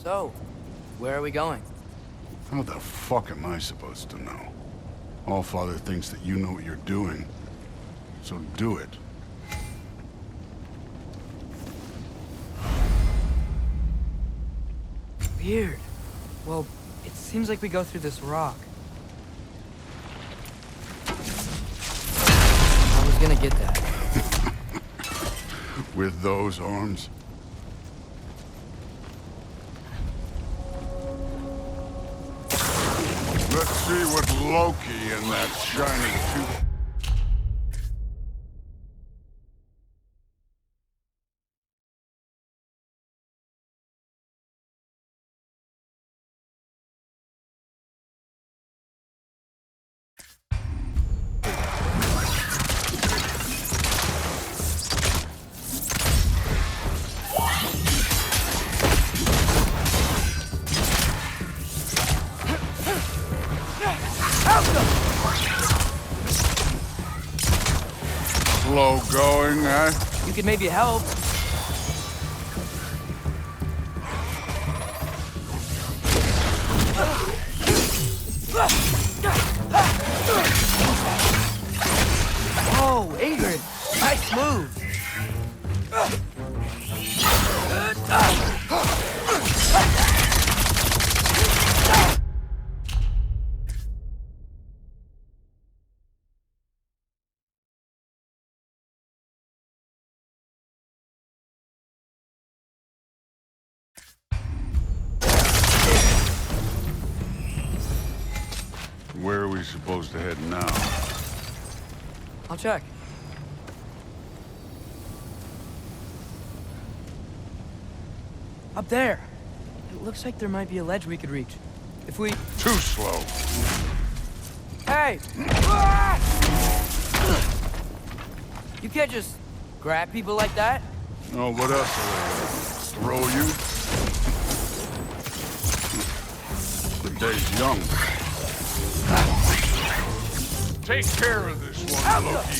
So, where are we going? How the fuck am I supposed to know? Allfather thinks that you know what you're doing, so do it. Weird. Well, it seems like we go through this rock. I was gonna get that. With those arms? Let's see what Loki and that shiny tooth... Slow going, eh? You could maybe help. Oh, Ingrid! Nice move! Where are we supposed to head now? I'll check. Up there! It looks like there might be a ledge we could reach. If we... Too slow. Hey! You can't just grab people like that. Oh, what else? Throw you? The day's young. Take care of this one, Loki.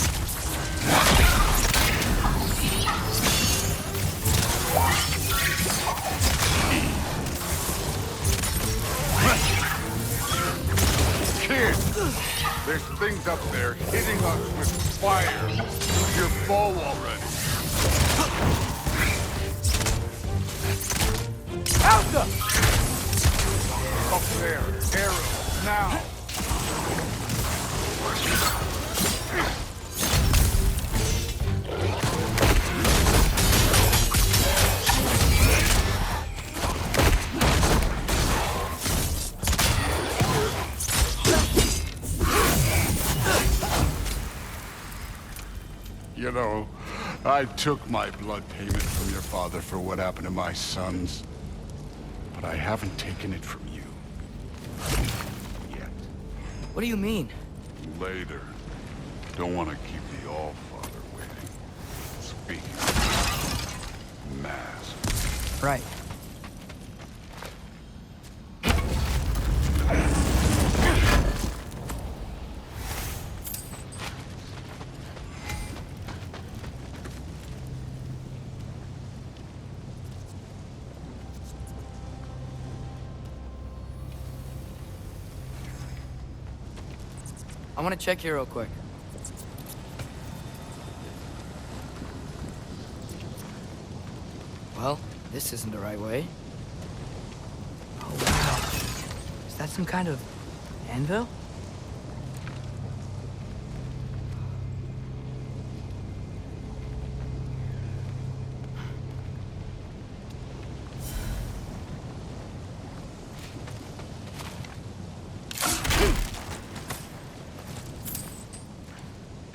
Kid, there's things up there hitting us with fire. Your bow already. Alka! Up there, arrows, now. You know, I took my blood payment from your father for what happened to my sons. But I haven't taken it from you. Yet. What do you mean? Later. Don't want to keep the Allfather waiting. Speaking of mask. Right. I want to check here real quick. Well, this isn't the right way. Oh, wow. Is that some kind of anvil?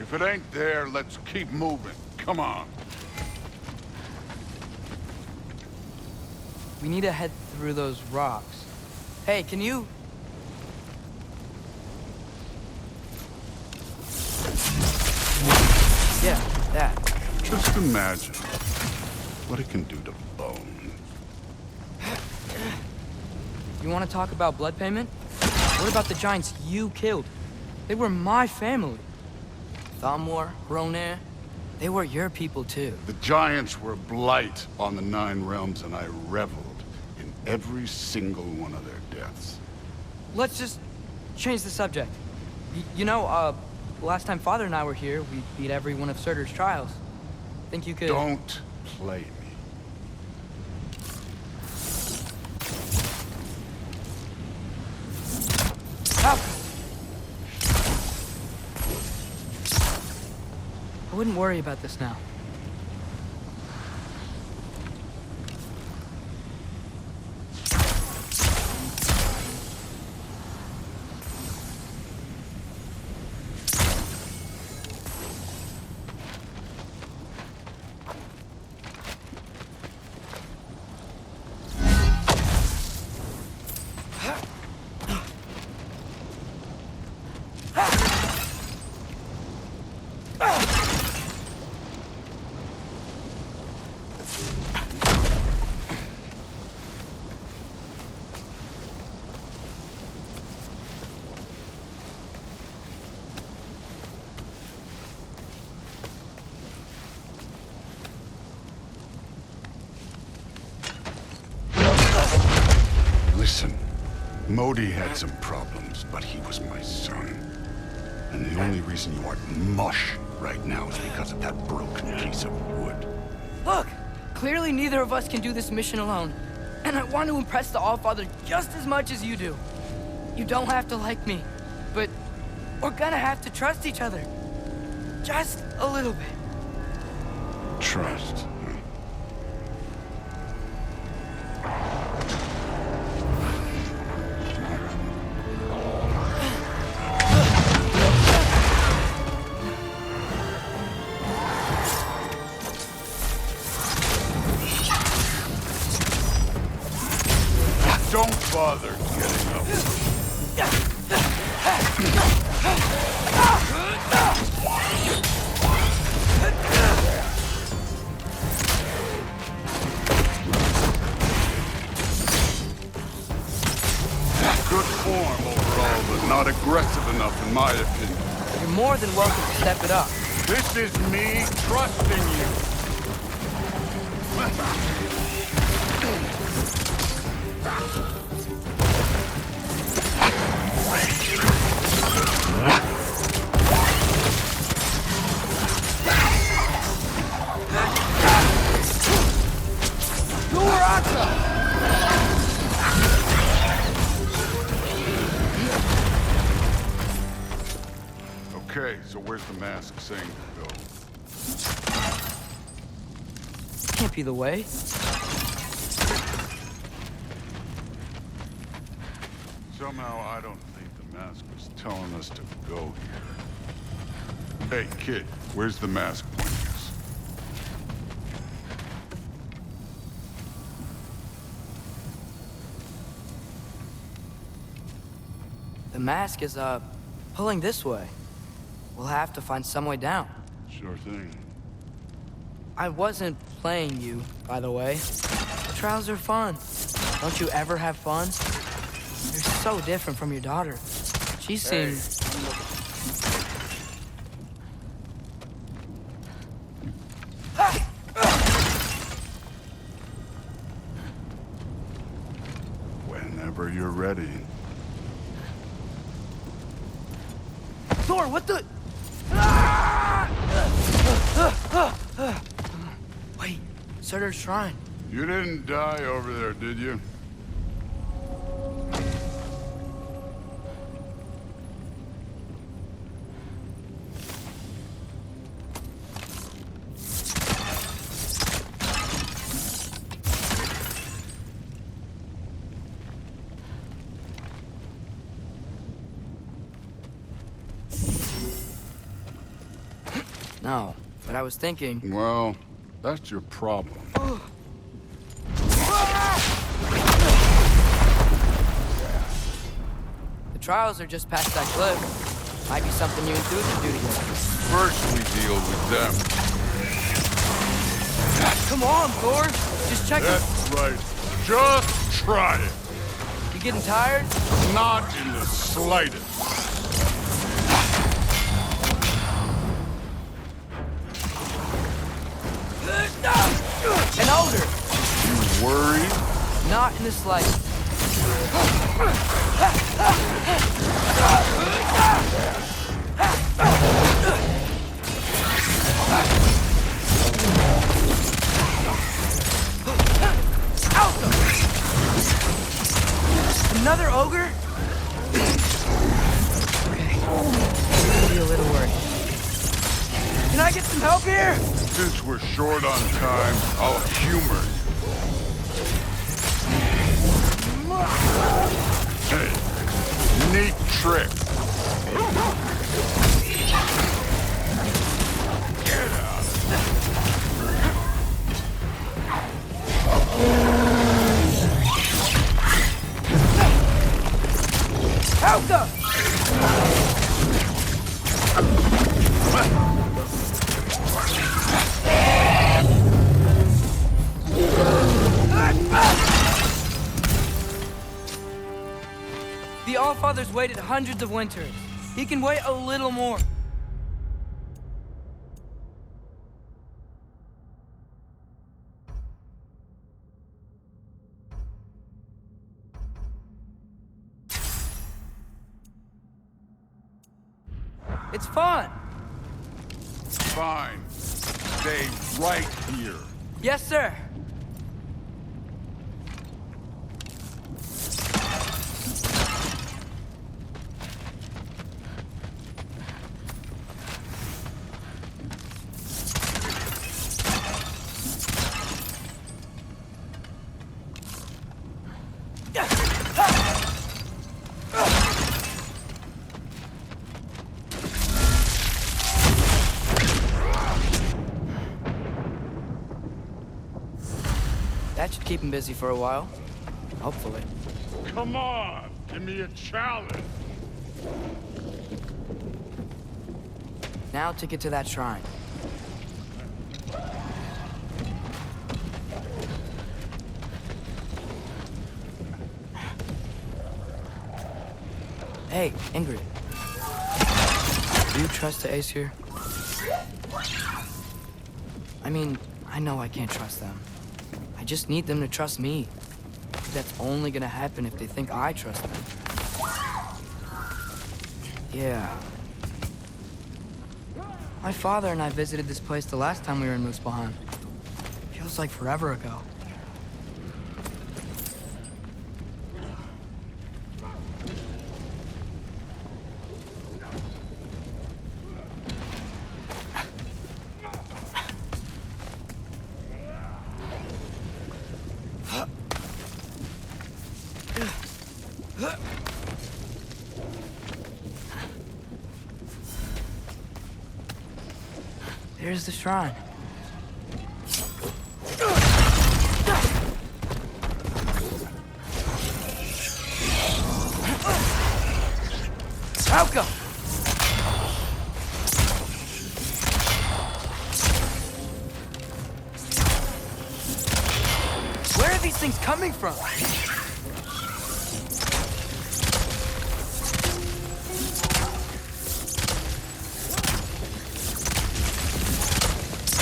If it ain't there, let's keep moving. Come on. We need to head through those rocks. Hey, can you... Yeah, that. Just imagine what it can do to bone. You want to talk about blood payment? What about the giants you killed? They were my family. Thamor, Hrungnir, they were your people too. The giants were blight on the Nine Realms, and I reveled in every single one of their deaths. Let's just change the subject. Last time Father and I were here, we beat every one of Surtur's trials. Think you could... Don't play me. How? I wouldn't worry about this now. Listen, Modi had some problems, but he was my son. And the only reason you aren't mush right now is because of that broken piece of wood. Look! Clearly neither of us can do this mission alone. And I want to impress the Allfather just as much as you do. You don't have to like me, but we're gonna have to trust each other. Just a little bit. Trust. Don't bother getting up. Good form overall, but not aggressive enough in my opinion. You're more than welcome to step it up. This is me trusting you. Okay, so where's the mask saying to go? Can't be the way. Somehow I don't think the mask was telling us to go here. Hey, kid, where's the mask pointing us? The mask is, pulling this way. We'll have to find some way down. Sure thing. I wasn't playing you, by the way. The trials are fun. Don't you ever have fun? You're so different from your daughter. She seems... Whenever you're ready. Thor, what the... Wait, Surtur's shrine. You didn't die over there, did you? No, but I was thinking... Well, that's your problem. The trials are just past that cliff. Might be something you and Dude can do together. First we deal with them. Come on, Thor! Just check it. That's right. Just try it. You getting tired? Not in the slightest. And older. You worried? Not in the slightest. Another ogre? Okay. Maybe a little worried. Can I get some help here? Since we're short on time, I'll humor you. Hey, neat trick. Get out. Helga! The Allfather's waited hundreds of winters. He can wait a little more. It's fun. Fine. Stay right here. Yes, sir. That should keep him busy for a while. Hopefully. Come on, give me a challenge. Now to get to that shrine. Hey, Ingrid. Do you trust the Ace here? I mean, I know I can't trust them. I just need them to trust me. That's only gonna happen if they think I trust them. Yeah. My father and I visited this place the last time we were in Muspelheim. Feels like forever ago. There's the shrine. Alka! Where are these things coming from?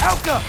Alka!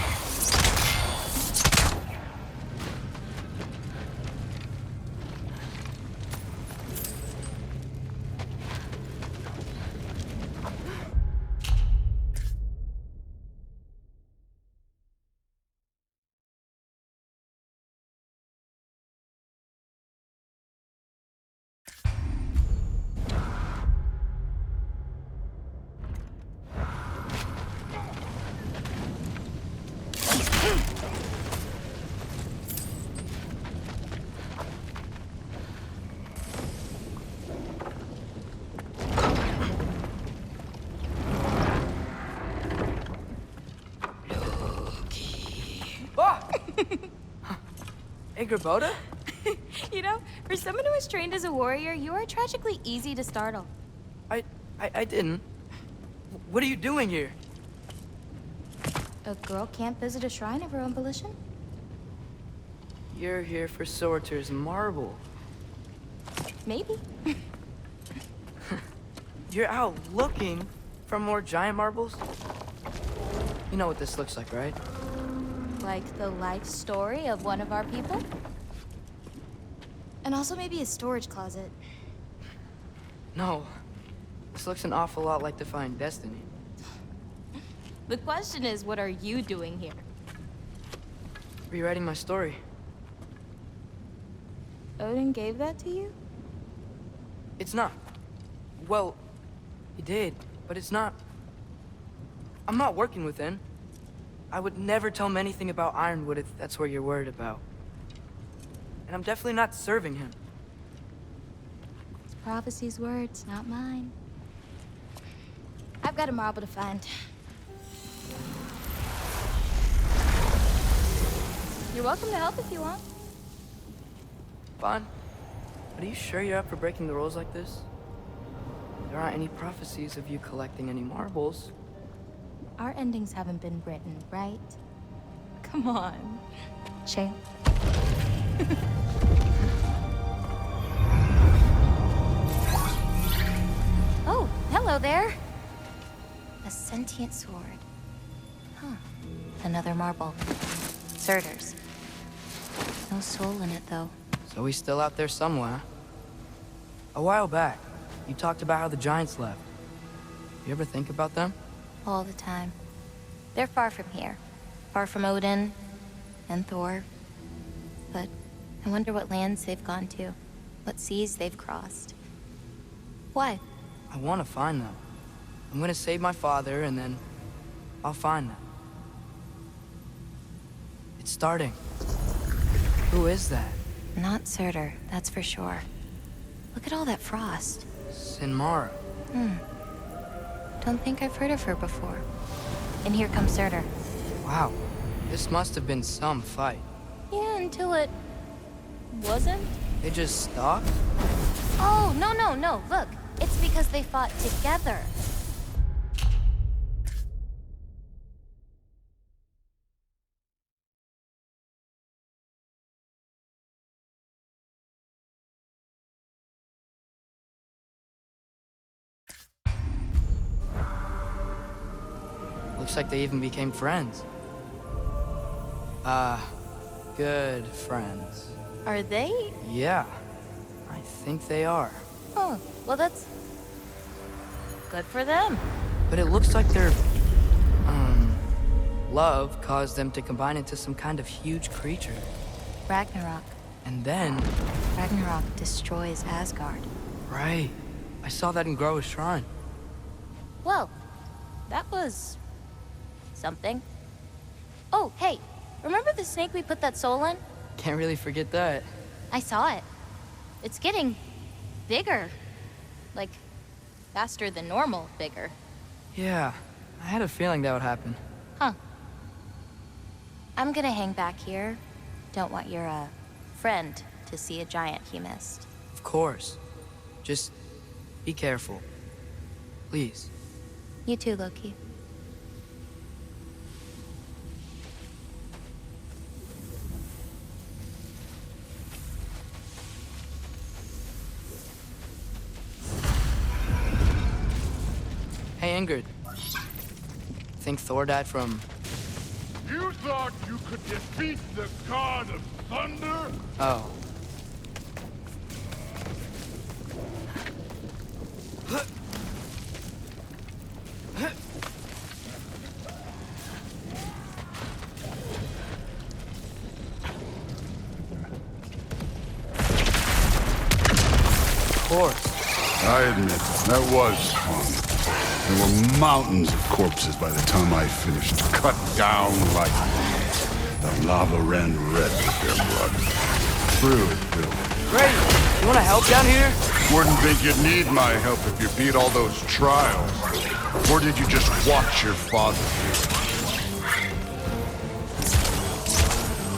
Boda? You know, for someone who was trained as a warrior, you are tragically easy to startle. I didn't. What are you doing here? A girl can't visit a shrine of her own volition? You're here for Sorter's marble. Maybe. You're out looking for more giant marbles? You know what this looks like, right? Like the life story of one of our people? And also maybe a storage closet. No. This looks an awful lot like Defying Destiny. The question is, what are you doing here? Rewriting my story. Odin gave that to you? It's not. Well, he did, but it's not. I'm not working with him. I would never tell him anything about Ironwood if that's what you're worried about. And I'm definitely not serving him. It's Prophecy's words, not mine. I've got a marble to find. You're welcome to help if you want. Fine. But are you sure you're up for breaking the rules like this? There aren't any prophecies of you collecting any marbles. Our endings haven't been written, right? Come on. Shane. Oh, hello there. A sentient sword. Huh. Another marble. Surtur's. No soul in it, though. So he's still out there somewhere. A while back, you talked about how the giants left. You ever think about them? All the time. They're far from here. Far from Odin and Thor. But I wonder what lands they've gone to. What seas they've crossed. Why? I want to find them. I'm gonna save my father, and then I'll find them. It's starting. Who is that? Not Surtur, that's for sure. Look at all that frost. Sinmara. Don't think I've heard of her before. And here comes Surtur. Wow. This must have been some fight. Yeah, until it... wasn't? They just stopped? Oh, no. Look, it's because they fought together. Looks like they even became friends. Good friends. Are they? Yeah, I think they are. Oh, well that's... good for them. But it looks like their, love caused them to combine into some kind of huge creature. Ragnarok. And then... Ragnarok destroys Asgard. Right. I saw that in Groa's shrine. Well, that was... something. Oh, hey, remember the snake we put that soul in? Can't really forget that. I saw it. It's getting bigger. Like, faster than normal bigger. Yeah, I had a feeling that would happen. Huh. I'm gonna hang back here. Don't want your, friend to see a giant he missed. Of course. Just be careful. Please. You too, Loki. Hey, Ingrid. Think Thor died from... You thought you could defeat the god of thunder? Oh. Of course. I admit, that was fun. There were mountains of corpses by the time I finished, cut down like... the lava ran red with their blood. True, Bill. Great! You wanna help down here? Wouldn't think you'd need my help if you beat all those trials. Or did you just watch your father?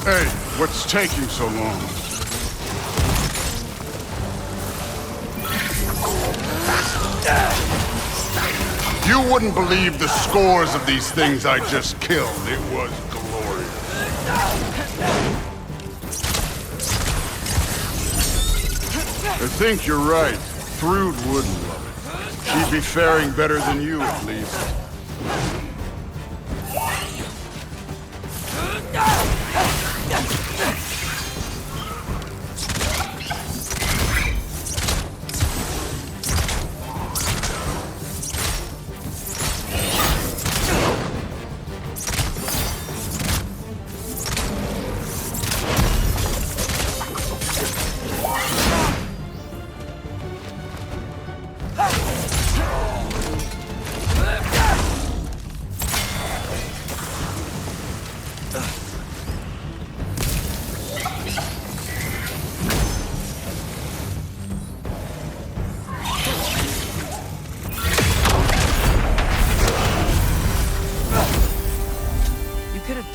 Hey, what's taking so long? You wouldn't believe the scores of these things I just killed. It was glorious. I think you're right. Thrud wouldn't love it. She'd be faring better than you, at least.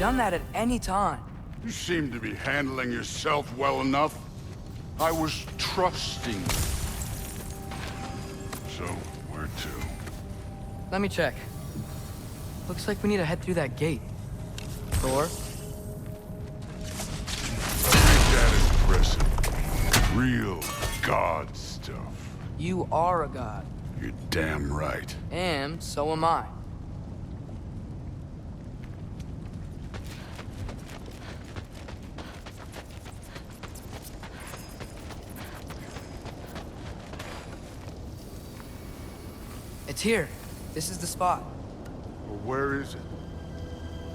done that at any time. You seem to be handling yourself well enough. I was trusting you. So, where to? Let me check. Looks like we need to head through that gate. Thor? That is impressive. Real god stuff. You are a god. You're damn right. And so am I. It's here. This is the spot. Well, where is it?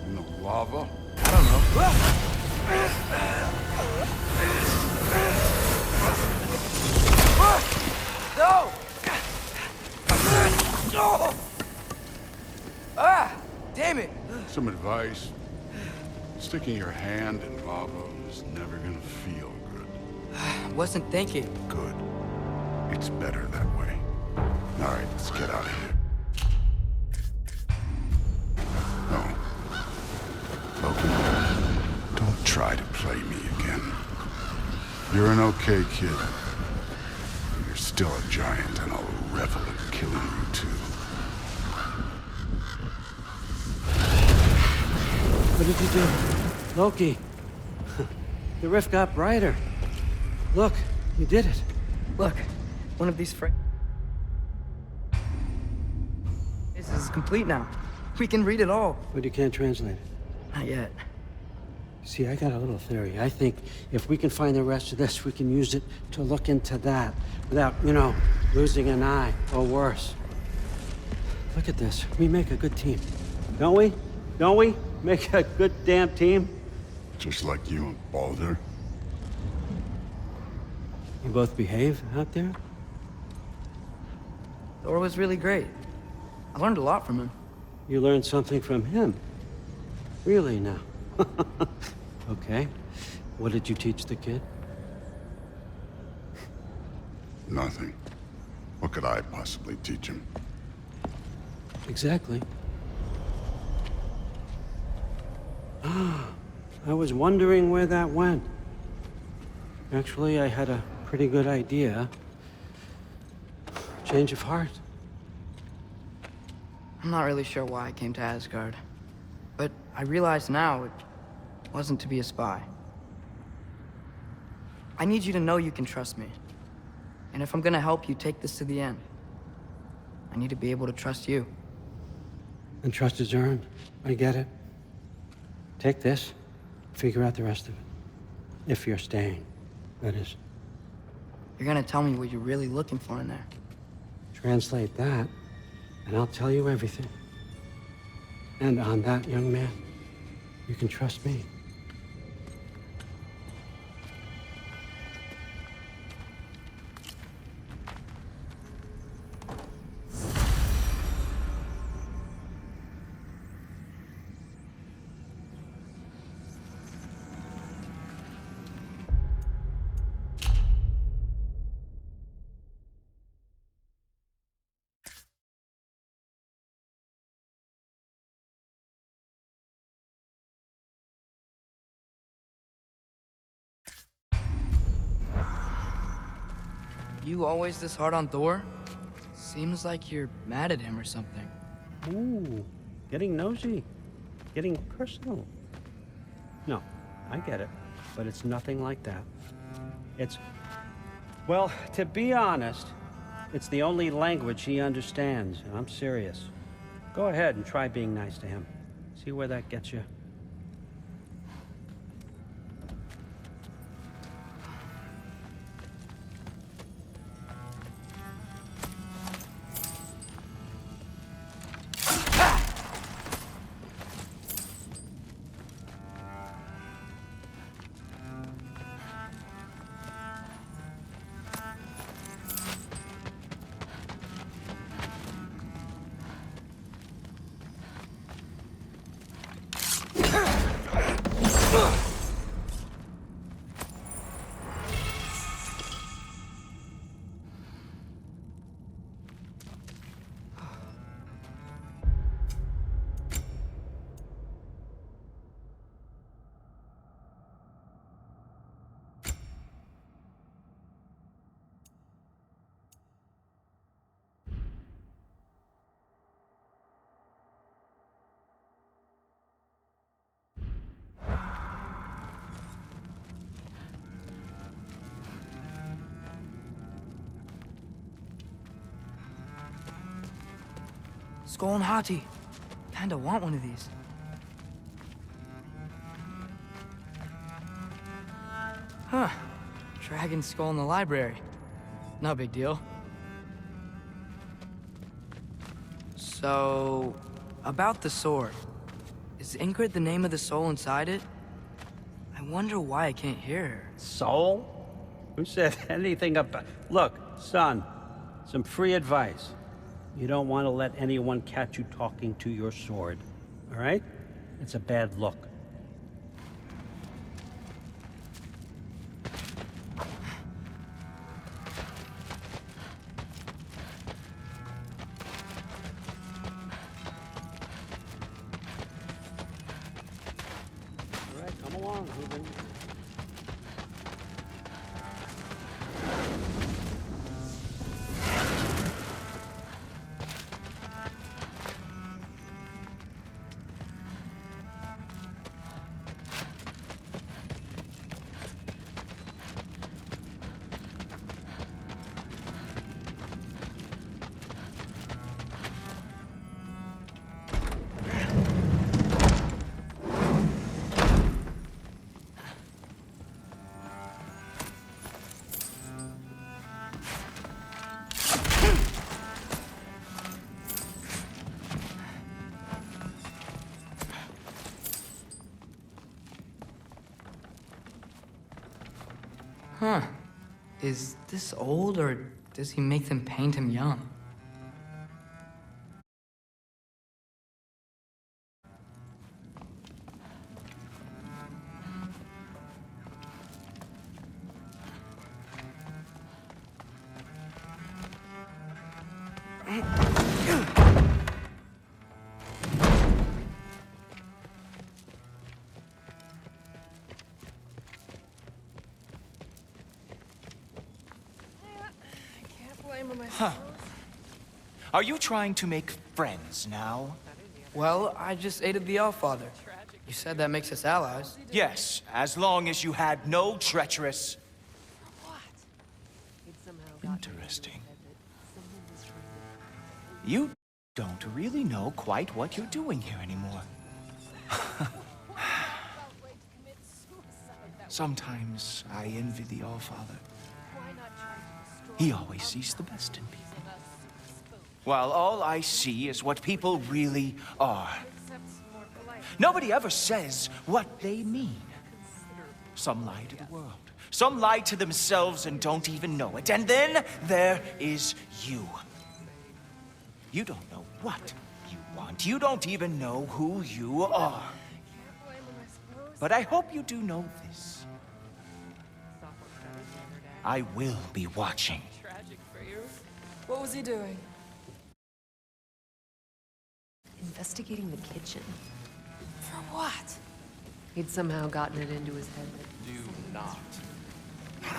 In the lava? I don't know. No! No! Ah! Damn it! Some advice. Sticking your hand in lava is never gonna feel good. Wasn't thinking. Good. It's better that way. All right, let's get out of here. No. Logan, don't try to play me again. You're an okay kid. You're still a giant, and I'll revel in killing you too. What did you do? Loki. The rift got brighter. Look, you did it. Look, one of these This is complete now. We can read it all. But you can't translate it. Not yet. See, I got a little theory. I think if we can find the rest of this, we can use it to look into that without, losing an eye or worse. Look at this. We make a good team. Don't we? Don't we? Make a good damn team? Just like you and Baldur. You both behave out there? Thor was really great. I learned a lot from him. You learned something from him? Really now? Okay. What did you teach the kid? Nothing. What could I possibly teach him? Exactly. I was wondering where that went. Actually, I had a pretty good idea. Change of heart. I'm not really sure why I came to Asgard. But I realize now it wasn't to be a spy. I need you to know you can trust me. And if I'm gonna help you take this to the end, I need to be able to trust you. And trust is earned. I get it. Take this, figure out the rest of it. If you're staying, that is. You're gonna tell me what you're really looking for in there. Translate that, and I'll tell you everything. And on that, young man, you can trust me. You always this hard on Thor? Seems like you're mad at him or something. Ooh, getting nosy, getting personal. No, I get it, but it's nothing like that. Well, to be honest, it's the only language he understands, and I'm serious. Go ahead and try being nice to him. See where that gets you. skull and Hati. Kinda want one of these. Huh. Dragon skull in the library. No big deal. So, about the sword. Is Ingrid the name of the soul inside it? I wonder why I can't hear her. Soul? Who said anything about... Look, son, some free advice. You don't want to let anyone catch you talking to your sword, all right? It's a bad look. All right, come along, Ruben. Huh. Is this old, or does he make them paint him young? Are you trying to make friends now? Well, I just aided the Allfather. You said that makes us allies. Yes, as long as you had no treacherous... Interesting. You don't really know quite what you're doing here anymore. Sometimes I envy the Allfather. He always sees the best in people, while all I see is what people really are. Nobody ever says what they mean. Some lie to the world. Some lie to themselves and don't even know it. And then there is you. You don't know what you want. You don't even know who you are. But I hope you do know this. I will be watching. What was he doing? Investigating the kitchen. For what? He'd somehow gotten it into his head that... Do not.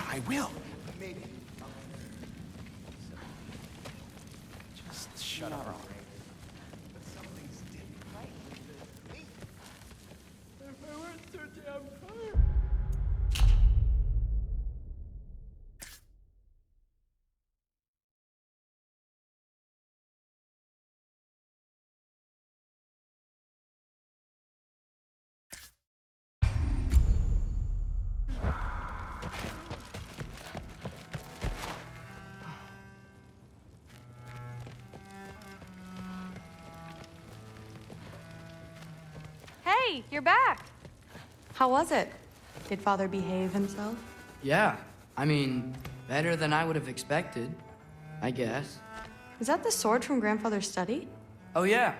I will. Just shut up. Hey, you're back. How was it? Did Father behave himself? Yeah, I mean, better than I would have expected, I guess. Is that the sword from Grandfather's study? Oh yeah,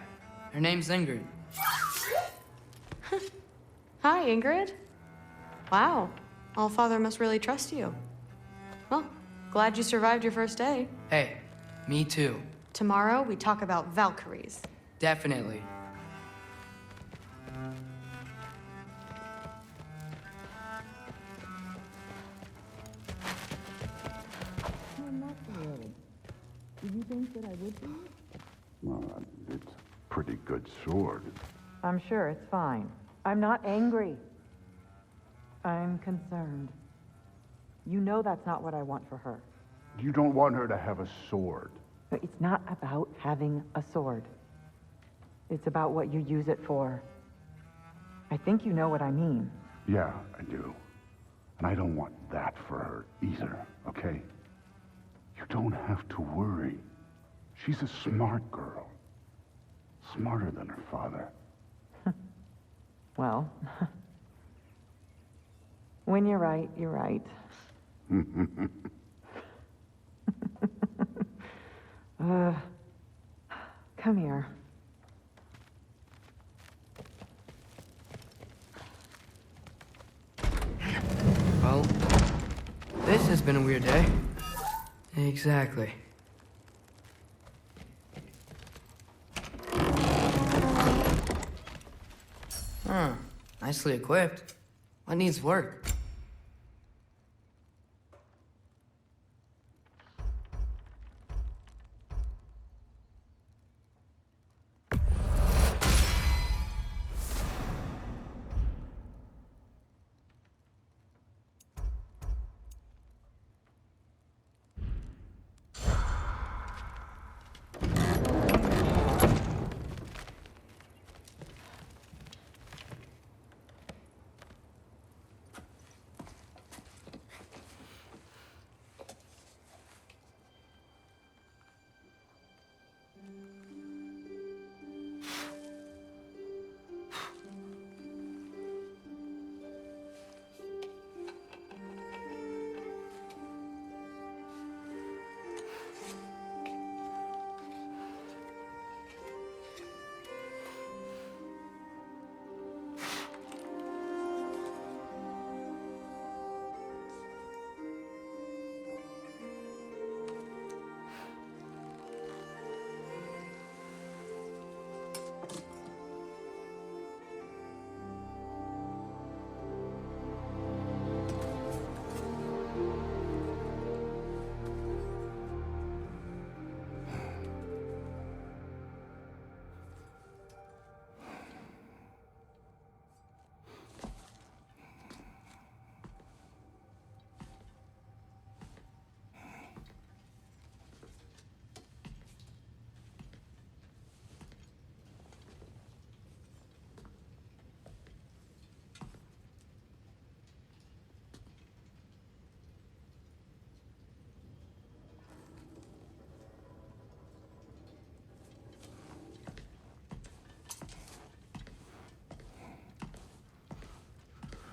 her name's Ingrid. Hi, Ingrid. Wow, Allfather must really trust you. Well, glad you survived your first day. Hey, me too. Tomorrow, we talk about Valkyries. Definitely. Well, it's a pretty good sword. I'm sure it's fine. I'm not angry. I'm concerned. You know that's not what I want for her. You don't want her to have a sword. But it's not about having a sword. It's about what you use it for. I think you know what I mean. Yeah, I do. And I don't want that for her either, okay? You don't have to worry. She's a smart girl. Smarter than her father. Well, when you're right, you're right. Come here. Well, this has been a weird day. Exactly. Huh. Nicely equipped. What needs work?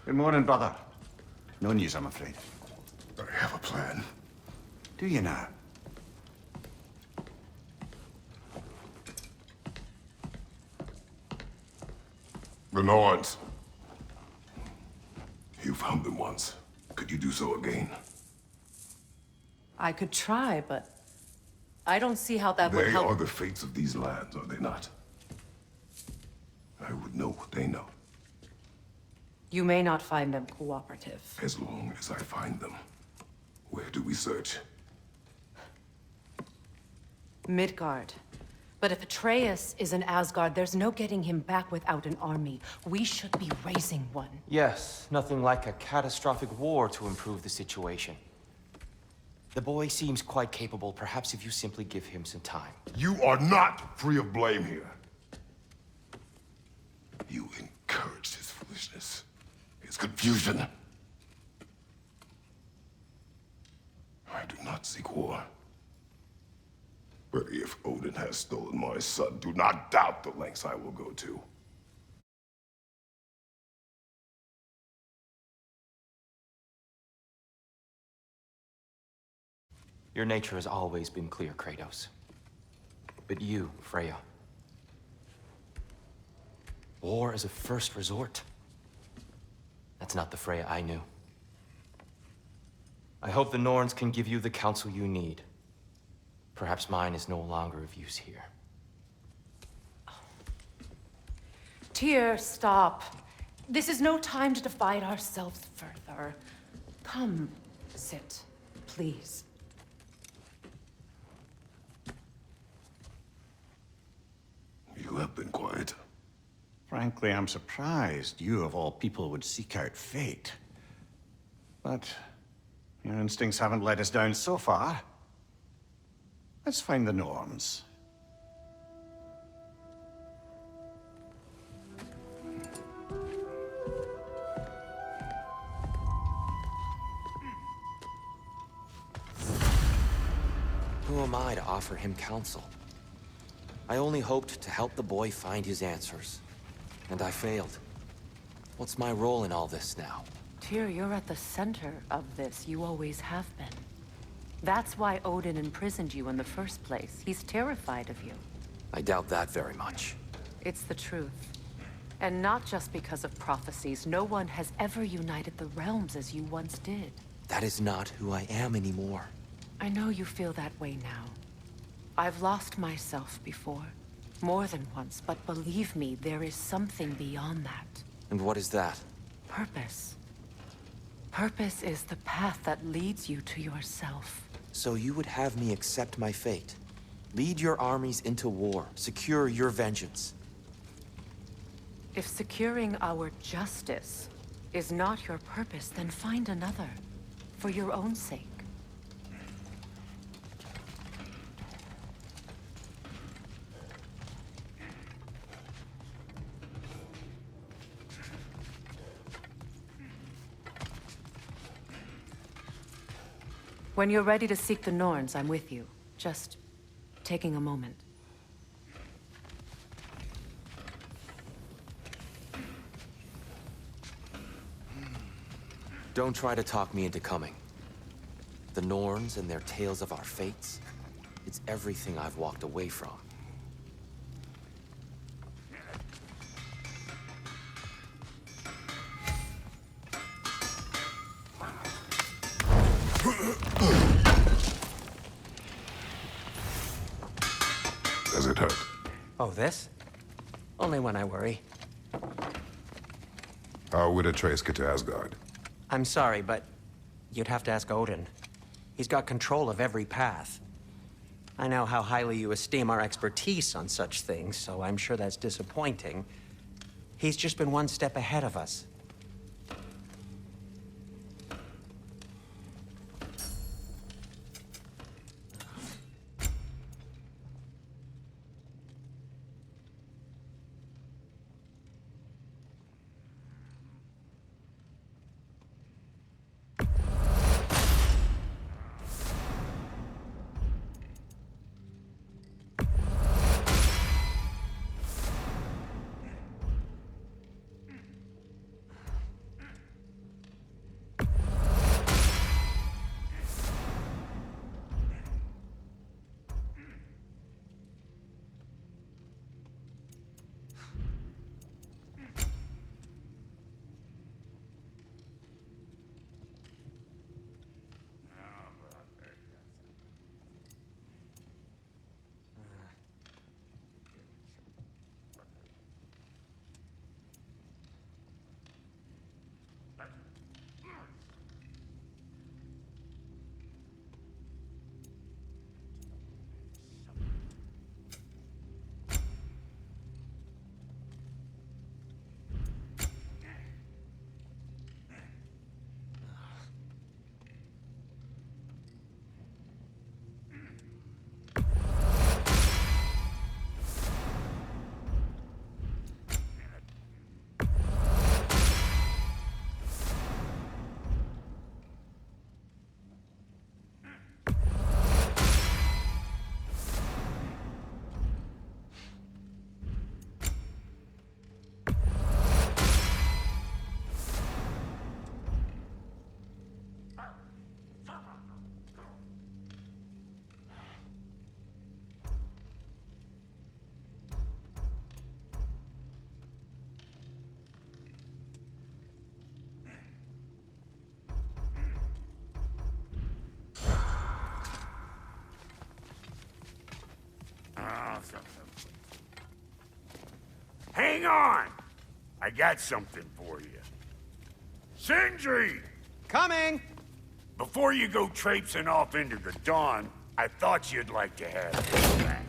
Good morning, brother. No news, I'm afraid. I have a plan. Do you now? The Norns. You found them once. Could you do so again? I could try, but I don't see how that would They help. are the fates of these lands, are they not? I would know what they know, You may not find them cooperative. as long as I find them. Where do we search? Midgard. But if Atreus is in Asgard, there's no getting him back without an army. We should be raising one. Yes, nothing like a catastrophic war to improve the situation. The boy seems quite capable. Perhaps if you simply give him some time. You are not free of blame here. You encouraged his foolishness, his confusion. I do not seek war. But if Odin has stolen my son, do not doubt the lengths I will go to. Your nature has always been clear, Kratos. But you, Freya. War is a first resort. That's not the Freya I knew. I hope the Norns can give you the counsel you need. Perhaps mine is no longer of use here. Tyr, stop. This is no time to divide ourselves further. Come, sit, please. You have been quiet. Frankly, I'm surprised you, of all people, would seek out fate. But your instincts haven't let us down so far. Let's find the Norns. Who am I to offer him counsel? I only hoped to help the boy find his answers. And I failed. What's my role in all this now? Tyr, you're at the center of this. You always have been. That's why Odin imprisoned you in the first place. He's terrified of you. I doubt that very much. It's the truth. And not just because of prophecies. No one has ever united the realms as you once did. That is not who I am anymore. I know you feel that way now. I've lost myself before. More than once, but believe me, there is something beyond that. And what is that? Purpose. Purpose is the path that leads you to yourself. So you would have me accept my fate? Lead your armies into war, secure your vengeance. If securing our justice is not your purpose, then find another. For your own sake. When you're ready to seek the Norns, I'm with you. Just taking a moment. Don't try to talk me into coming. The Norns and their tales of our fates, it's everything I've walked away from. Does it hurt? Oh, this? Only when I worry. How would Atreus get to Asgard? I'm sorry, but you'd have to ask Odin. He's got control of every path. I know how highly you esteem our expertise on such things, so I'm sure that's disappointing. He's just been one step ahead of us. Hang on! I got something for you. Sindri! Coming! Before you go traipsing off into the dawn, I thought you'd like to have this back.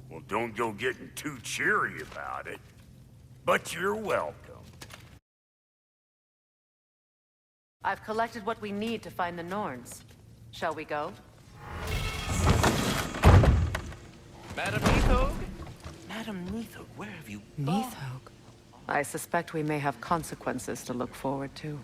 Well, don't go getting too cheery about it. But you're welcome. I've collected what we need to find the Norns. Shall we go? Madam Neathog? Madam Neathog, where have you gone? Neathog? I suspect we may have consequences to look forward to.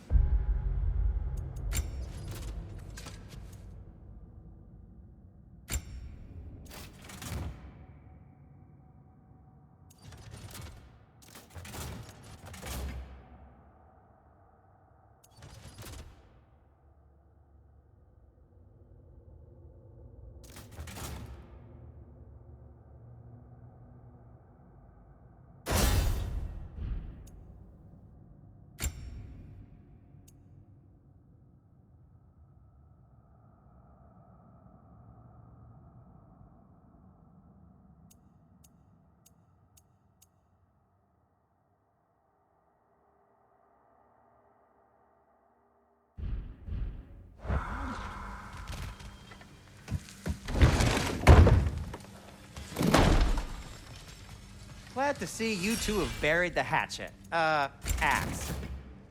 Glad to see you two have buried the hatchet. Axe.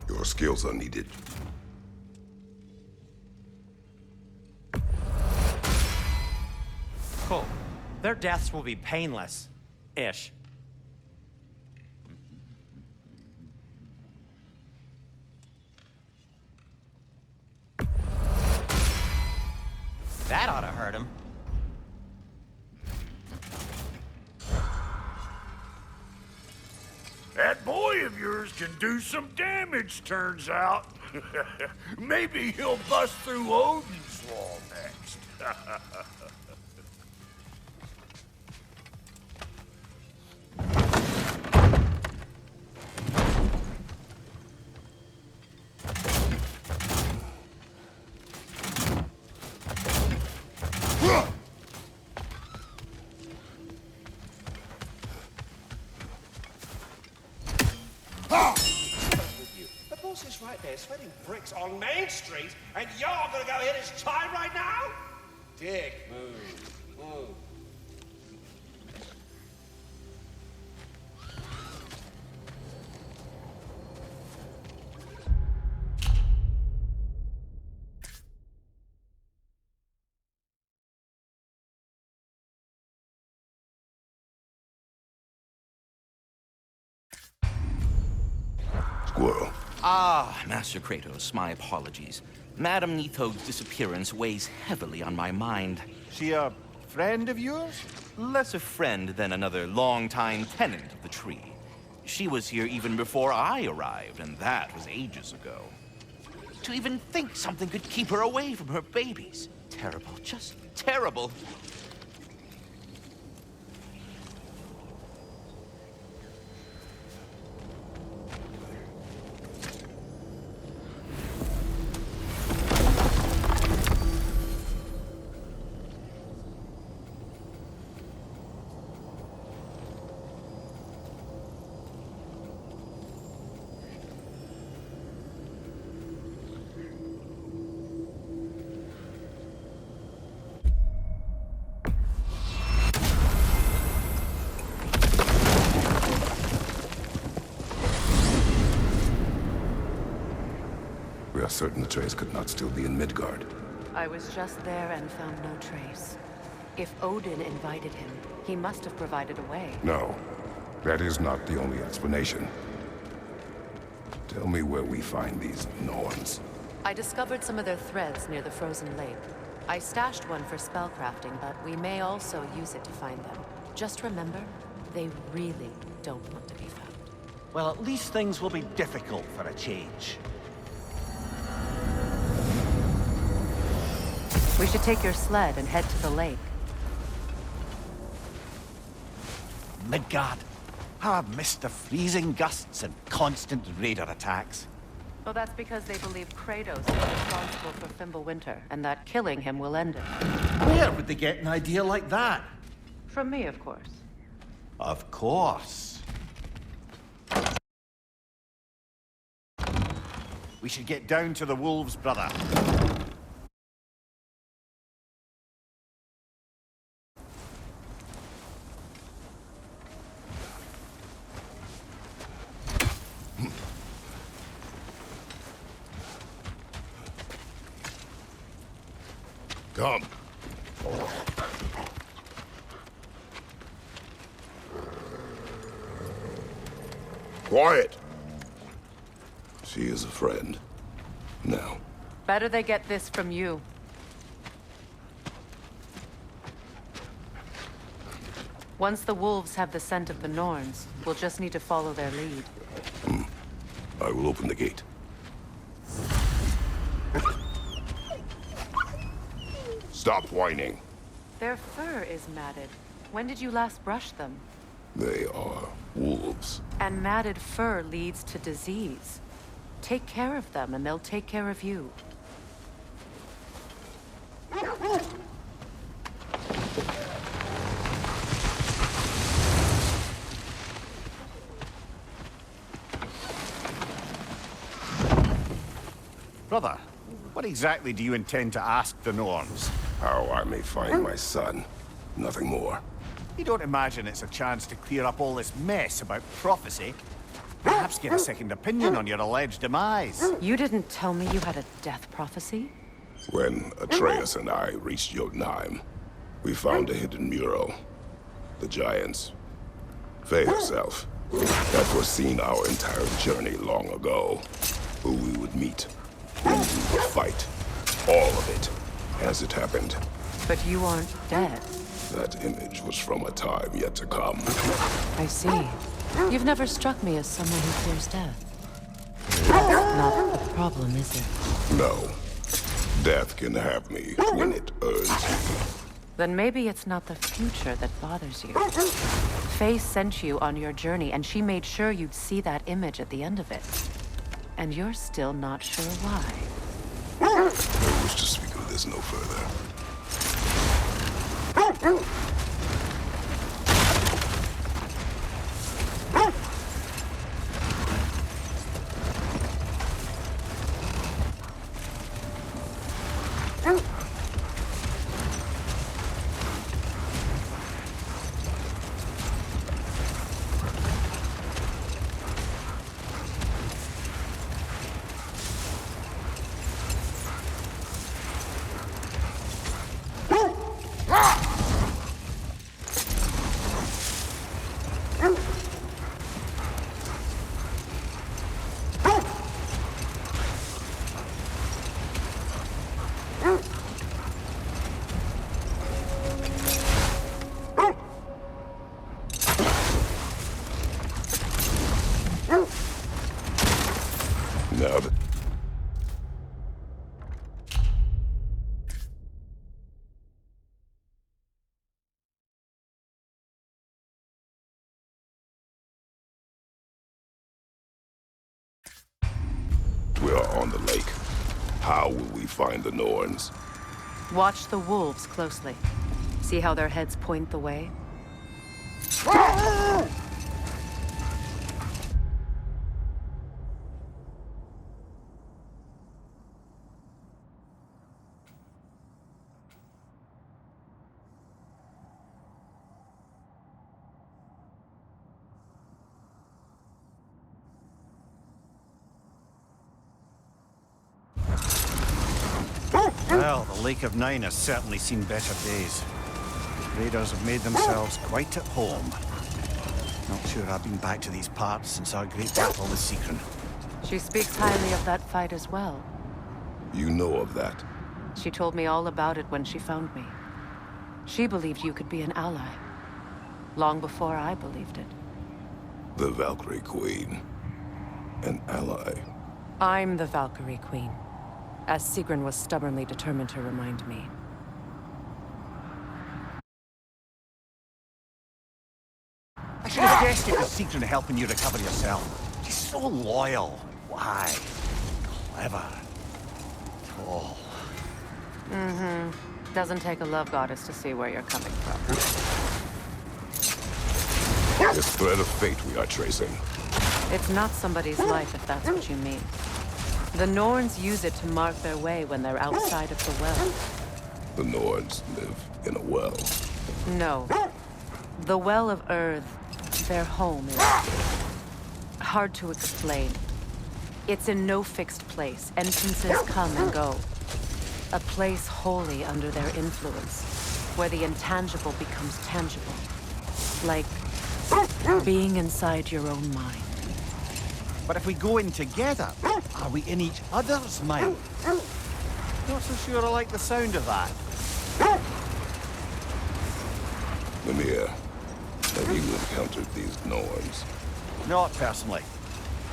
Your skills are needed. Cool. Their deaths will be painless. Ish. That ought to hurt him. That boy of yours can do some damage, turns out. Maybe he'll bust through Odin's wall next. The boss is right there, sweating bricks on Main Street, and you're gonna go hit his time right now? Dick move. Move. Squirrel. Ah, Master Kratos, my apologies. Madame Nithog's disappearance weighs heavily on my mind. She a friend of yours? Less a friend than another longtime tenant of the tree. She was here even before I arrived, and that was ages ago. To even think something could keep her away from her babies. Terrible, just terrible. We are certain the trace could not still be in Midgard. I was just there and found no trace. If Odin invited him, he must have provided a way. No, that is not the only explanation. Tell me where we find these Norns. I discovered some of their threads near the frozen lake. I stashed one for spellcrafting, but we may also use it to find them. Just remember, they really don't want to be found. Well, at least things will be difficult for a change. We should take your sled and head to the lake. Midgard. How I've missed the freezing gusts and constant raider attacks. Well, that's because they believe Kratos is responsible for Fimbulwinter, and that killing him will end it. Where would they get an idea like that? From me, of course. Of course. We should get down to the wolves, brother. Come. Quiet. She is a friend. Now. Better they get this from you. Once the wolves have the scent of the Norns, we'll just need to follow their lead. I will open the gate. Stop whining. Their fur is matted. When did you last brush them? They are wolves. And matted fur leads to disease. Take care of them, and they'll take care of you. Brother, what exactly do you intend to ask the Norns? How I may find my son. Nothing more. You don't imagine it's a chance to clear up all this mess about prophecy? Perhaps get a second opinion on your alleged demise. You didn't tell me you had a death prophecy? When Atreus and I reached Jotunheim, we found a hidden mural. The Giants, Faye herself, had foreseen our entire journey long ago. Who we would meet, who we would fight. All of it, as it happened. But you aren't dead. That image was from a time yet to come. I see. You've never struck me as someone who fears death. That's not the problem, is it? No. Death can have me when it earns you. Then maybe it's not the future that bothers you. Faye sent you on your journey, and she made sure you'd see that image at the end of it. And you're still not sure why. I wish to speak of this no further. Now that we are on the lake, how will we find the Norns? Watch the wolves closely. See how their heads point the way? Well, the Lake of Nine has certainly seen better days. Raiders have made themselves quite at home. Not sure I've been back to these parts since our great battle with Sigrun. She speaks highly of that fight as well. You know of that? She told me all about it when she found me. She believed you could be an ally. Long before I believed it. The Valkyrie Queen. An ally. I'm the Valkyrie Queen. As Sigrun was stubbornly determined to remind me. I should have guessed it was Sigrun helping you recover yourself. She's so loyal, wise, clever, tall. Mm-hmm. Doesn't take a love goddess to see where you're coming from. This thread of fate we are tracing. It's not somebody's life, if that's what you mean. The Norns use it to mark their way when they're outside of the well. The Norns live in a well. No. The Well of Earth, their home, is hard to explain. It's in no fixed place. Entrances come and go. A place wholly under their influence, where the intangible becomes tangible. Like being inside your own mind. But if we go in together, are we in each other's mind? Not so sure I like the sound of that. Mimir, have you encountered these Norns? Not personally.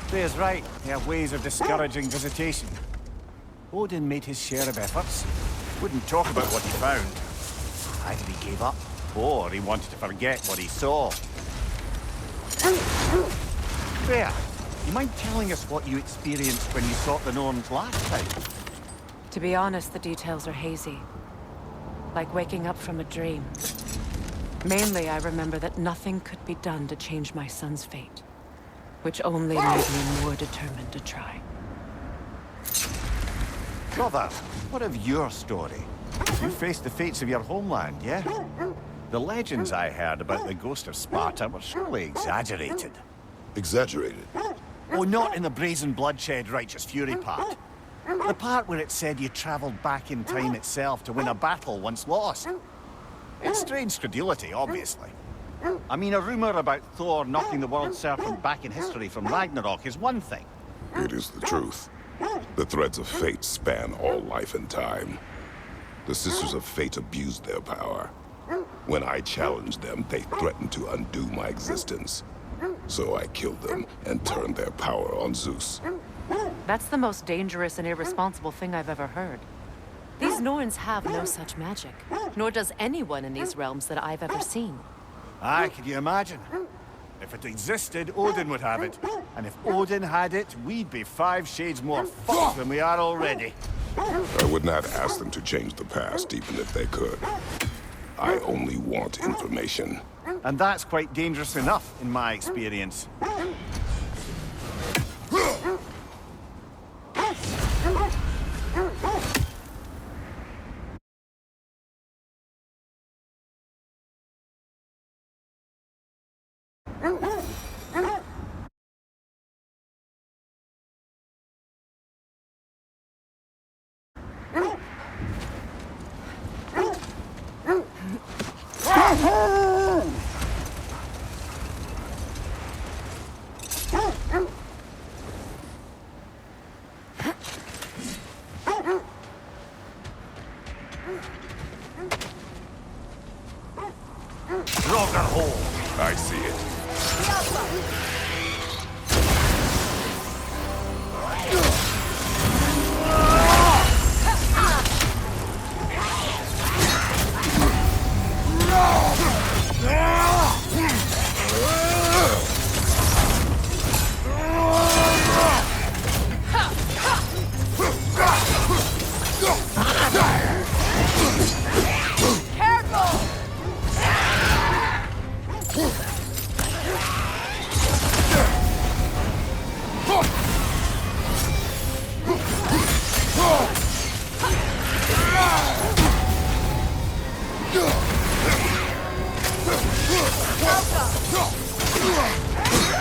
Freya's right. They have ways of discouraging visitation. Odin made his share of efforts. Wouldn't talk about what he found. Either he gave up, or he wanted to forget what he saw. Freya, you mind telling us what you experienced when you sought the Norns last time? To be honest, the details are hazy. Like waking up from a dream. Mainly, I remember that nothing could be done to change my son's fate. Which only made me more determined to try. Brother, what of your story? You faced the fates of your homeland, yeah? The legends I heard about the ghost of Sparta were surely exaggerated. Exaggerated? Oh, not in the brazen bloodshed righteous fury part. The part where it said you travelled back in time itself to win a battle once lost. It's strange credulity, obviously. I mean, a rumour about Thor knocking the world serpent back in history from Ragnarok is one thing. It is the truth. The threads of fate span all life and time. The Sisters of Fate abused their power. When I challenged them, they threatened to undo my existence. So I killed them and turned their power on Zeus. That's the most dangerous and irresponsible thing I've ever heard. These Norns have no such magic, nor does anyone in these realms that I've ever seen. Aye, can you imagine? If it existed, Odin would have it. And if Odin had it, we'd be 5 shades more fucked than we are already. I would not ask them to change the past, even if they could. I only want information. And that's quite dangerous enough, in my experience. I see it.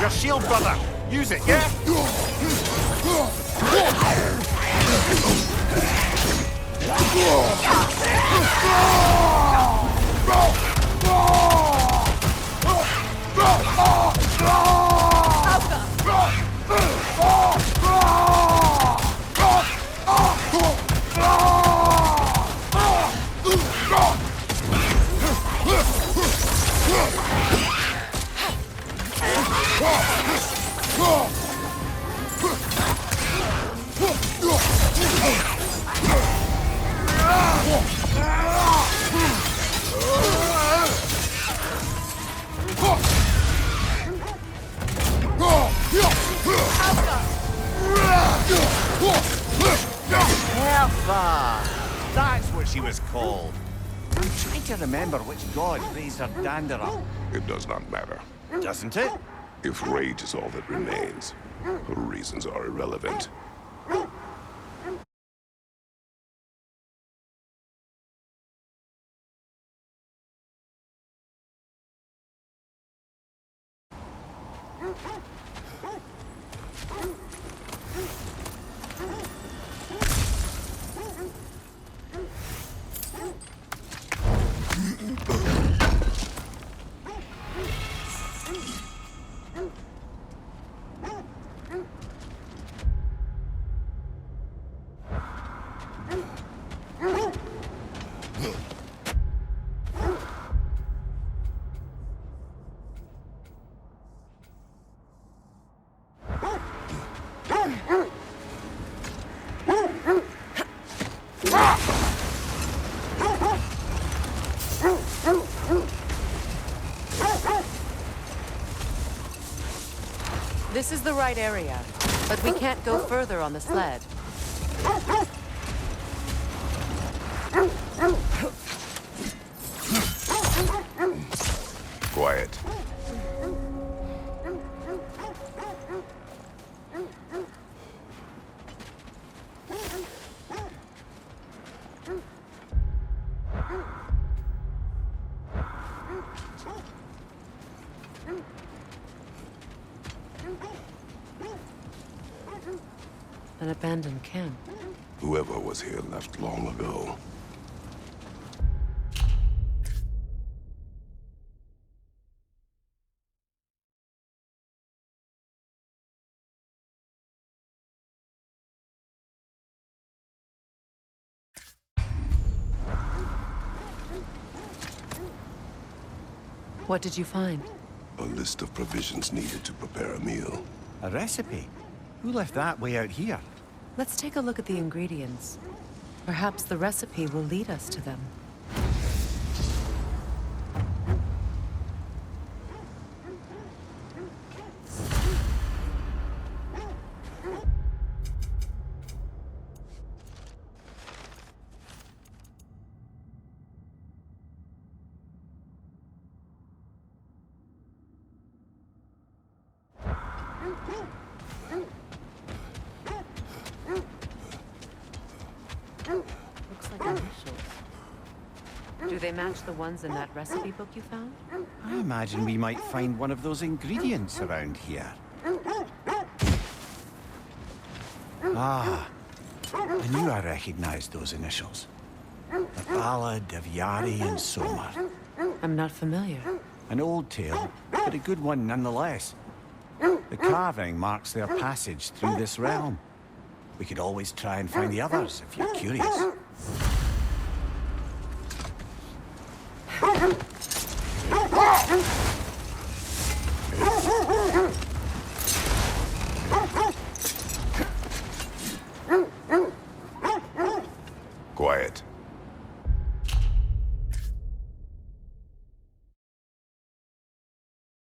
Your shield, brother! Use it, yeah? Helva! That's what she was called. I'm trying to remember which god raised her dander up. It does not matter. Doesn't it? If rage is all that remains, her reasons are irrelevant. This is the right area, but we can't go further on the sled. Quiet. An abandoned camp. Whoever was here left long ago. What did you find? A list of provisions needed to prepare a meal. A recipe? Who left that way out here? Let's take a look at the ingredients. Perhaps the recipe will lead us to them. Looks like initials. Do they match the ones in that recipe book you found? I imagine we might find one of those ingredients around here. Ah, I knew I recognized those initials. The Ballad of Yari and Somar. I'm not familiar. An old tale, but a good one nonetheless. The carving marks their passage through this realm. We could always try and find the others, if you're curious. Quiet.